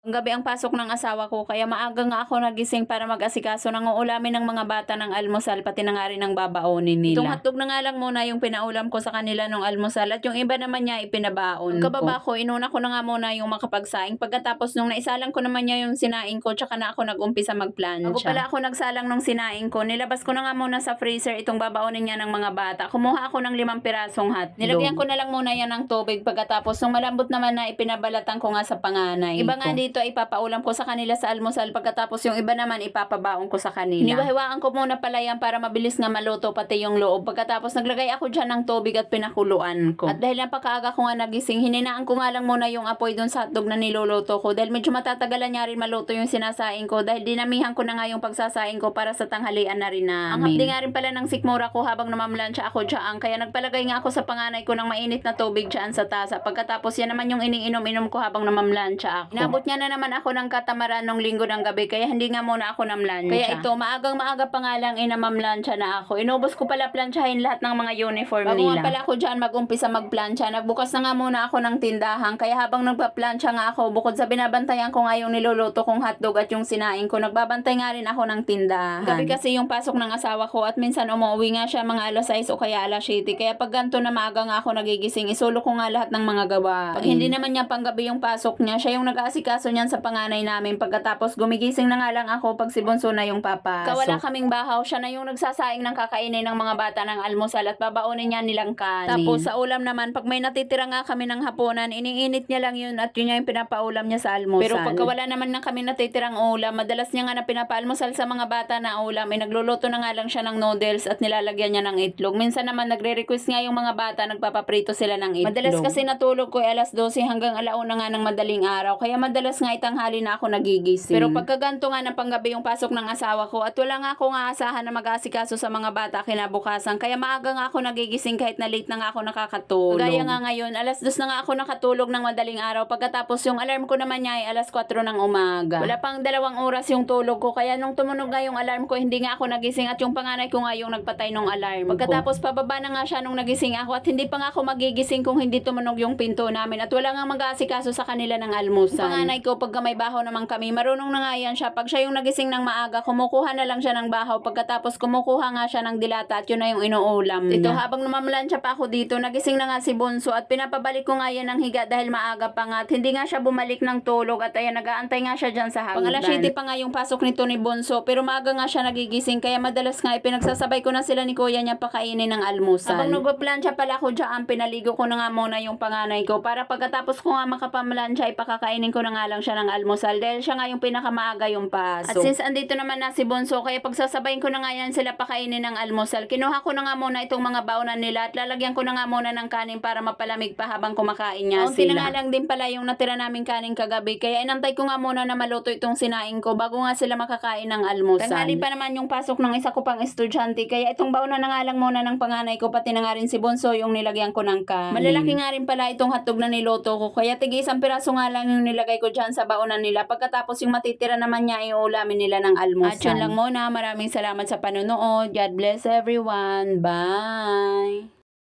Ang gabi ang pasok ng asawa ko kaya maaga nga ako nagising para mag-asikaso ng uulamin ng mga bata ng almusal pati na nga rin ang babaunin nila. Itong hotdog na nga lang muna yung pinaulam ko sa kanila ng almusal at yung iba naman niya ipinabaon ko. Pagkababa ko, inuna ko na nga muna yung makapagsaing. Pagkatapos nung naisalang ko naman niya yung sinaing ko tsaka na ako nag-umpisa magplansya. Bago pala ako nagsalang nung sinaing ko, nilabas ko na nga muna sa freezer itong babaunin niya ng mga bata. Kumuha ako ng 5 pirasong hotdog. Nilagyan ko na lang muna yan ng tubig pagkatapos nung malambot naman na ipinabalatan ko nga sa panganay. Iba nga dito ay ipapaulam ko sa kanila sa almusal pagkatapos yung iba naman ipapabaon ko sa kanila. Hiniwa-hiwaan ko muna pala yan para mabilis nga maluto pati yung loob. Pagkatapos naglagay ako dyan ng tubig at pinakuluan ko. At dahil napakaaga ko nga nagising, hininaan ko nga lang muna yung apoy dun sa hotdog na niluluto ko dahil medyo matatagalan niya rin maluto yung sinasaing ko dahil dinamihan ko na nga yung pagsasaing ko para sa tanghalian na rin namin. Ang hapdi nga rin pala ng sikmura ko habang namamlansya ako dyan kaya nagpalagay nga ako sa panganay ko ng mainit na tubig dyan sa tasa. Pagkatapos yan naman yung iniinom-inom ko habang namamlansya ako. Inabot niya na naman ako ng katamaran nung linggo ng gabi kaya hindi nga muna ako namlansya. Kaya ito, maagang-maaga pa nga lang inamamlansya na ako. Inubos ko pala plansyahin lahat ng mga uniform nila. Bago nga pala ako dyan mag-umpisa magplansya, nagbukas na nga muna ako ng tindahan. Kaya habang nagpaplansya nga ako, bukod sa binabantayan ko nga yung niluluto kong hotdog at yung sinaing ko, nagbabantay nga rin ako ng tindahan. Gabi kasi yung pasok ng asawa ko at minsan umuwi nga siya mga alas 6 o kaya alas 7. Kaya pag ganito na maaga nga ako nagigising, isulo ko nga lahat ng mga gawain. Pag hindi naman niya panggabi yung pasok niya, siya yung nag-aasikaso niyan sa panganay namin. Pagkatapos gumigising na nga lang ako pag si Bunso na yung papasok. Kawala kaming bahaw, siya na yung nagsasaing ng kakainin ng mga bata ng almusal at babaunin niya nilang kanin. Tapos sa ulam naman, pag may natitira nga kami ng hapunan, iniinit niya lang yun at yun yung pinapaulam niya sa almusal. Pero pagka wala naman na kami natitirang ulam, madalas niya nga na pinapaalmusal sa mga bata na ulam, ay nagluluto na nga lang siya ng noodles at nilalagyan niya ng itlog. Minsan naman nagre-request nga yung mga bata, nagpapaprito sila ng itlog. Madalas kasi natulog ko ay alas 12 hanggang alauna nga ng madaling araw, kaya madalas nga itanghali na ako nagigising. Pero pagkaganto nga ng panggabi yung pasok ng asawa ko at wala nga ako nga asahan na mag-aasikaso sa mga bata kinabukasan, kaya maaga nga ako nagigising kahit na late na nga ako nakakatulog. Gaya nga ngayon, alas 2 na nga ako nakatulog ng madaling araw, pagkatapos yung alarm ko naman niya ay alas 4 ng umaga. Wala pang 2 oras yung tulog ko, kaya nung tumunog nga yung alarm ko, hindi nga ako nagising at yung panganay ko nga yung nagpatay ng alarm. Pagkatapos pababa na nga siya nung nagising ako at hindi pa nga ako magigising kung hindi tumunog yung pinto namin at wala nga mag-aasikaso sa kanila ng almusal. Panganay ko, pagka may bahaw naman kami, marunong na nga yan siya. Pag siya yung nagising ng maaga, kumukuha na lang siya ng bahaw. Pagkatapos kumukuha nga siya ng dilata at yun na yung inuulam niya. Ito, habang namamlansya pa ako dito, nagising na nga si Bunso at pinapabalik ko nga yan ng higa dahil maaga pa nga at hindi nga siya bumalik ng tulog at ayan, nag-aantay nga siya dyan sa hagdan. Pang alas 7 pa nga yung pasok nito ni Bunso pero maaga nga siya nagigising kaya madalas nga ipinagsasabay ko na sila ni kuya niya pakainin ng almusal. Habang nagpaplansya pala ako dyan, pinaligo ko na nga muna yung panganay ko para pagkatapos ko nga makapamlansya, ipakakainin ko na nga lang siya ng almusal dahil siya nga yung pinakamaaga yung pasok. At since andito naman na si Bunso, kaya pagsasabayin ko na nga yan sila pakainin ng almusal, kinuha ko na nga muna itong mga baonan nila at lalagyan ko na nga muna ng kanin para mapalamig pa habang kumakain niya sila. Na nga lang din pala yung natira naming kanin kagabi, kaya inantay ko nga muna na maluto itong sinaing ko bago nga sila makakain ng almusal. Tanghali pa naman yung pasok ng isa ko pang estudyante, kaya itong baonan na nga lang muna ng panganay ko pati na nga rin si Bunso yung nilagyan ko ng kanin. Malalaki nga rin pala itong hotdog na niluto ko, kaya tig-isang piraso nga lang yung nilagay ko dyan sa baonan nila. Pagkatapos yung matitira naman niya iulamin nila ng almusal. At yun lang muna, maraming salamat sa panonood. God bless everyone. Bye!